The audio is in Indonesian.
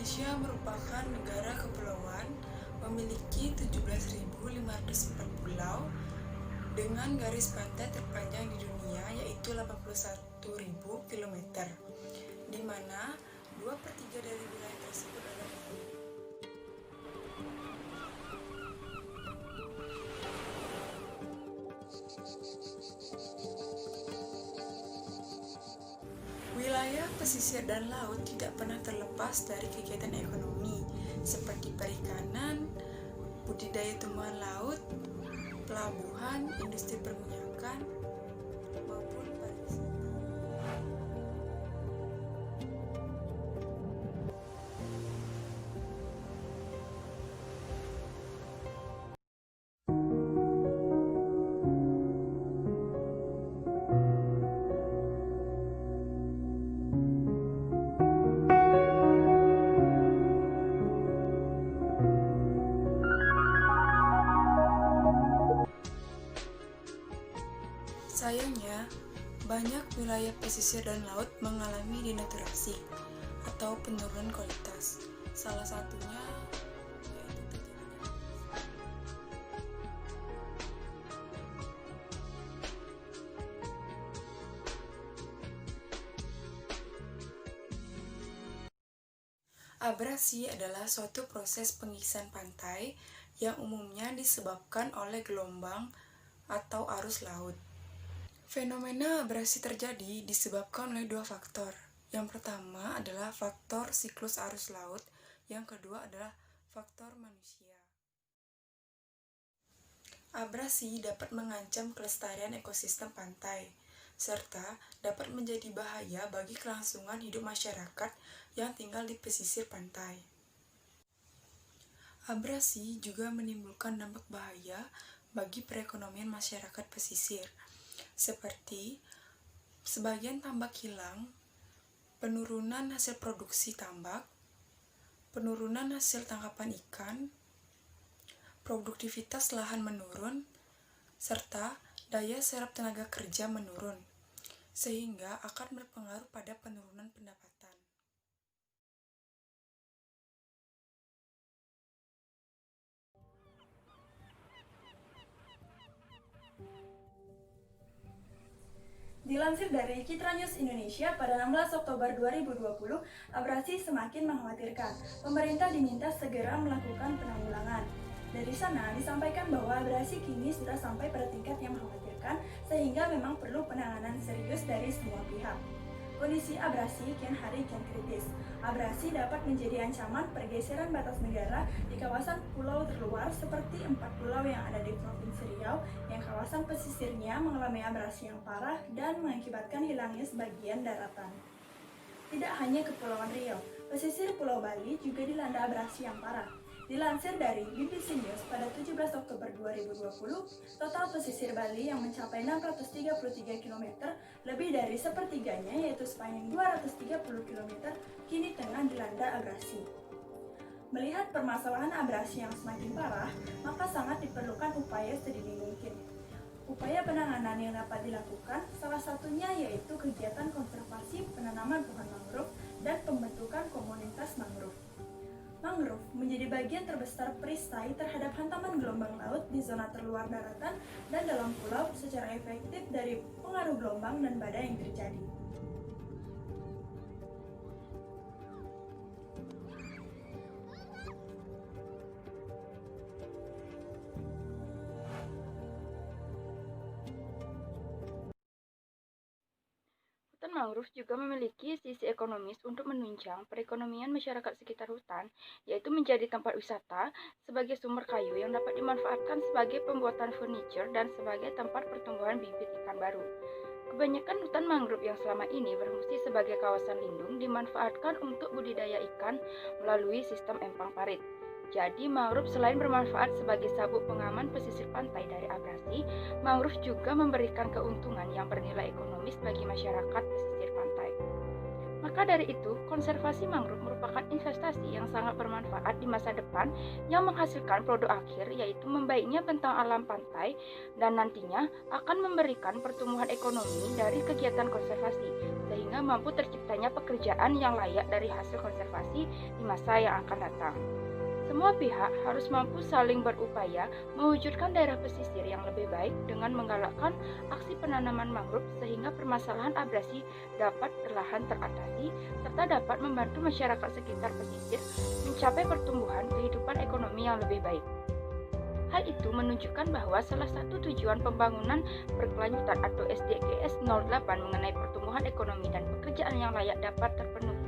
Indonesia merupakan negara kepulauan, memiliki 17.504 pulau dengan garis pantai terpanjang di dunia yaitu 81.000 km, di mana 2/3 dari wilayah tersebut adalah wilayah pesisir dan laut tidak pernah terlepas dari kegiatan ekonomi seperti perikanan, budidaya tumbuhan laut, pelabuhan, industri perminyakan, maupun pariwisata. Sayangnya, banyak wilayah pesisir dan laut mengalami denaturasi atau penurunan kualitas. Salah satunya yaitu terjadinya abrasi adalah suatu proses pengikisan pantai yang umumnya disebabkan oleh gelombang atau arus laut. Fenomena abrasi terjadi disebabkan oleh dua faktor. Yang pertama adalah faktor siklus arus laut, yang kedua adalah faktor manusia. Abrasi dapat mengancam kelestarian ekosistem pantai, serta dapat menjadi bahaya bagi kelangsungan hidup masyarakat yang tinggal di pesisir pantai. Abrasi juga menimbulkan dampak bahaya bagi perekonomian masyarakat pesisir, seperti sebagian tambak hilang, penurunan hasil produksi tambak, penurunan hasil tangkapan ikan, produktivitas lahan menurun, serta daya serap tenaga kerja menurun, sehingga akan berpengaruh pada penurunan pendapatan. Dilansir dari Citra News Indonesia pada 16 Oktober 2020, abrasi semakin mengkhawatirkan. Pemerintah diminta segera melakukan penanggulangan. Dari sana disampaikan bahwa abrasi kini sudah sampai pada tingkat yang mengkhawatirkan, sehingga memang perlu penanganan serius dari semua pihak. Kondisi abrasi kian hari kian kritis. Abrasi dapat menjadi ancaman pergeseran batas negara di kawasan pulau terluar seperti 4 pulau yang ada di Provinsi Riau yang kawasan pesisirnya mengalami abrasi yang parah dan mengakibatkan hilangnya sebagian daratan. Tidak hanya Kepulauan Riau, pesisir Pulau Bali juga dilanda abrasi yang parah. Dilansir dari BBC News pada 17 Oktober 2020, total pesisir Bali yang mencapai 633 km, lebih dari sepertiganya yaitu sepanjang 230 km, kini tengah dilanda abrasi. Melihat permasalahan abrasi yang semakin parah, maka sangat diperlukan upaya sedini mungkin. Upaya penanganan yang dapat dilakukan salah satunya yaitu kegiatan konservasi penanaman pohon mangrove dan pembentukan komunitas mangrove. Mangrove menjadi bagian terbesar perisai terhadap hantaman gelombang laut di zona terluar daratan dan dalam pulau secara efektif dari pengaruh gelombang dan badai yang terjadi. Hutan mangrove juga memiliki sisi ekonomis untuk menunjang perekonomian masyarakat sekitar hutan, yaitu menjadi tempat wisata sebagai sumber kayu yang dapat dimanfaatkan sebagai pembuatan furniture dan sebagai tempat pertumbuhan bibit ikan baru. Kebanyakan hutan mangrove yang selama ini berfungsi sebagai kawasan lindung dimanfaatkan untuk budidaya ikan melalui sistem empang parit. Jadi, mangrove selain bermanfaat sebagai sabuk pengaman pesisir pantai dari abrasi, mangrove juga memberikan keuntungan yang bernilai ekonomis bagi masyarakat pesisir pantai. Maka Maka dari itu, konservasi mangrove merupakan investasi yang sangat bermanfaat di masa depan yang menghasilkan produk akhir yaitu membaiknya bentang alam pantai dan nantinya akan memberikan pertumbuhan ekonomi dari kegiatan konservasi sehingga mampu terciptanya pekerjaan yang layak dari hasil konservasi di masa yang akan datang. Semua pihak harus mampu saling berupaya mewujudkan daerah pesisir yang lebih baik dengan menggalakkan aksi penanaman mangrove sehingga permasalahan abrasi dapat perlahan teratasi serta dapat membantu masyarakat sekitar pesisir mencapai pertumbuhan kehidupan ekonomi yang lebih baik. Hal itu menunjukkan bahwa salah satu tujuan pembangunan berkelanjutan atau SDGs 08 mengenai pertumbuhan ekonomi dan pekerjaan yang layak dapat terpenuhi